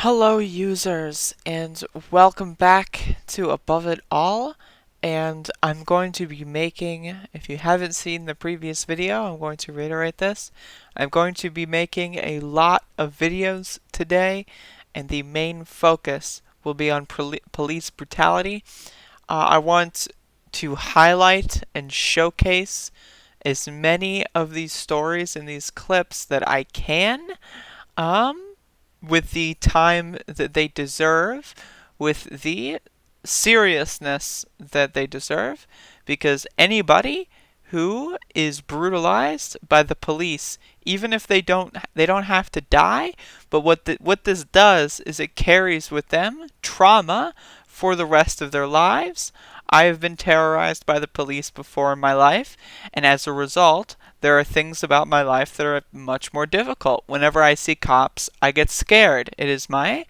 Hello users and welcome back to Above It All, and I'm going to be making, if you haven't seen the previous video, I'm going to reiterate this. I'm going to be making a lot of videos today, and the main focus will be on police brutality. I want to highlight and showcase as many of these stories and these clips that I can. With the time that they deserve, with the seriousness that they deserve, because anybody who is brutalized by the police, even if they don't have to die, but what this does is it carries with them trauma for the rest of their lives. I have been terrorized by the police before in my life, and as a result, there are things about my life that are much more difficult. Whenever I see cops, I get scared. It is my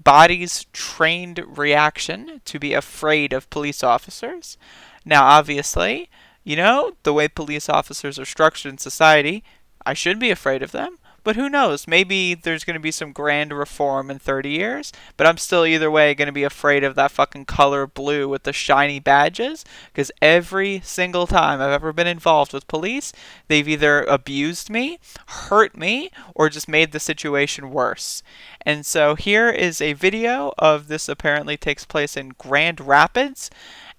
body's trained reaction to be afraid of police officers. Now, obviously, the way police officers are structured in society, I should be afraid of them. But who knows? Maybe there's going to be some grand reform in 30 years, but I'm still either way going to be afraid of that fucking color blue with the shiny badges, because every single time I've ever been involved with police, they've either abused me, hurt me, or just made the situation worse. And so here is a video of this. Apparently takes place in Grand Rapids.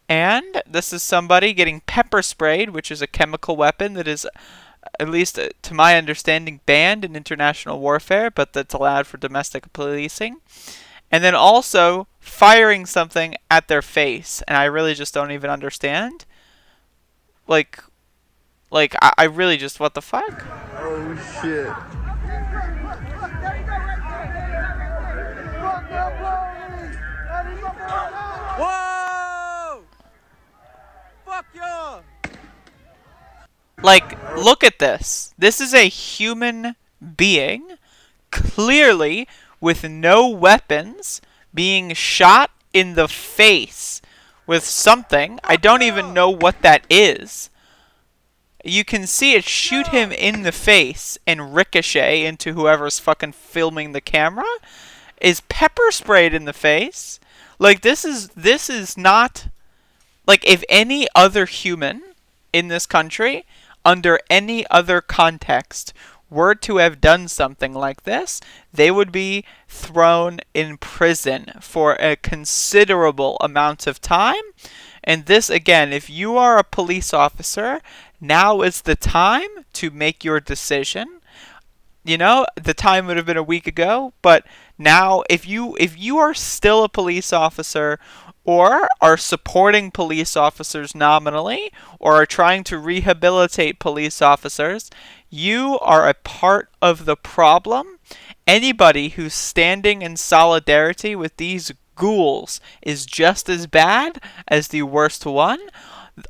And this is somebody getting pepper sprayed, which is a chemical weapon that is, at least to my understanding, banned in international warfare, but that's allowed for domestic policing. And then also firing something at their face. And I really just don't even understand. I really just, what the fuck? Oh shit. Whoa! Fuck y'all! Look at this. This is a human being, clearly with no weapons, being shot in the face with something. I don't even know what that is. You can see it shoot him in the face and ricochet into whoever's fucking filming the camera. Is pepper sprayed in the face. This is not, if any other human in this country, under any other context, were to have done something like this, they would be thrown in prison for a considerable amount of time. And this, again, if you are a police officer, now is the time to make your decision. The time would have been a week ago, but now if you are still a police officer, or are supporting police officers nominally, or are trying to rehabilitate police officers, you are a part of the problem. Anybody who's standing in solidarity with these ghouls is just as bad as the worst one.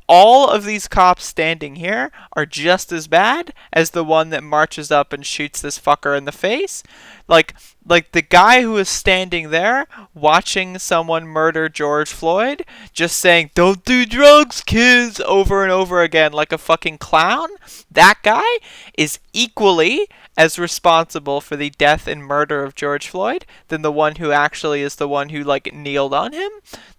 All of these cops standing here are just as bad as the one that marches up and shoots this fucker in the face. Like the guy who is standing there watching someone murder George Floyd, just saying, "Don't do drugs, kids," over and over again like a fucking clown. That guy is equally as responsible for the death and murder of George Floyd than the one who actually is the one who kneeled on him.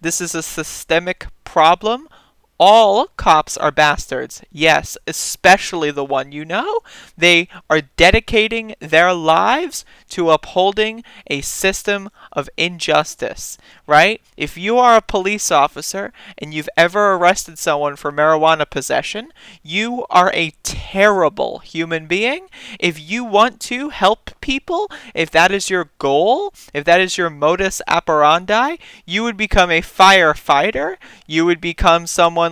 This is a systemic problem. All cops are bastards. Yes, especially the one you know. They are dedicating their lives to upholding a system of injustice, right? If you are a police officer and you've ever arrested someone for marijuana possession, you are a terrible human being. If you want to help people, if that is your goal, if that is your modus operandi, you would become a firefighter. You would become someone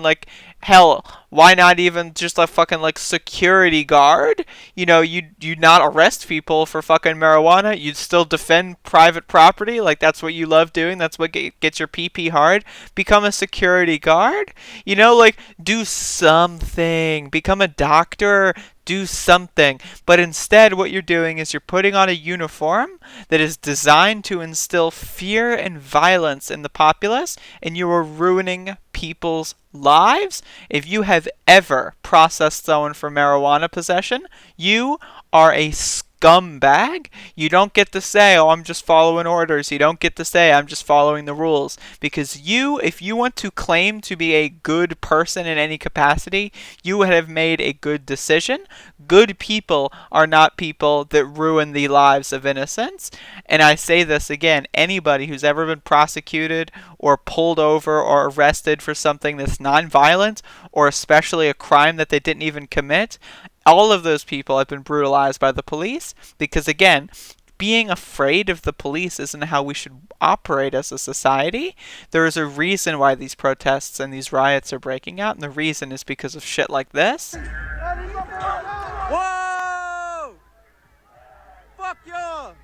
hell, why not even just a fucking security guard? You'd not arrest people for fucking marijuana. You'd still defend private property. That's what you love doing. That's what gets your PP hard. Become a security guard. Do something. Become a doctor. Do something. But instead, what you're doing is you're putting on a uniform that is designed to instill fear and violence in the populace, and you are ruining people's lives. If you have ever processed someone for marijuana possession, you are a scumbag, you don't get to say, oh, I'm just following orders. You don't get to say, I'm just following the rules. Because if you want to claim to be a good person in any capacity, you would have made a good decision. Good people are not people that ruin the lives of innocents. And I say this again, anybody who's ever been prosecuted or pulled over or arrested for something that's non-violent, or especially a crime that they didn't even commit, all of those people have been brutalized by the police. Because again, being afraid of the police isn't how we should operate as a society. There is a reason why these protests and these riots are breaking out, and the reason is because of shit like this. Whoa! Fuck you!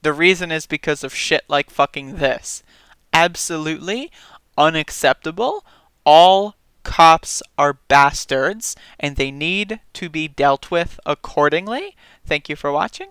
The reason is because of shit like fucking this. Absolutely unacceptable. All cops are bastards, and they need to be dealt with accordingly. Thank you for watching.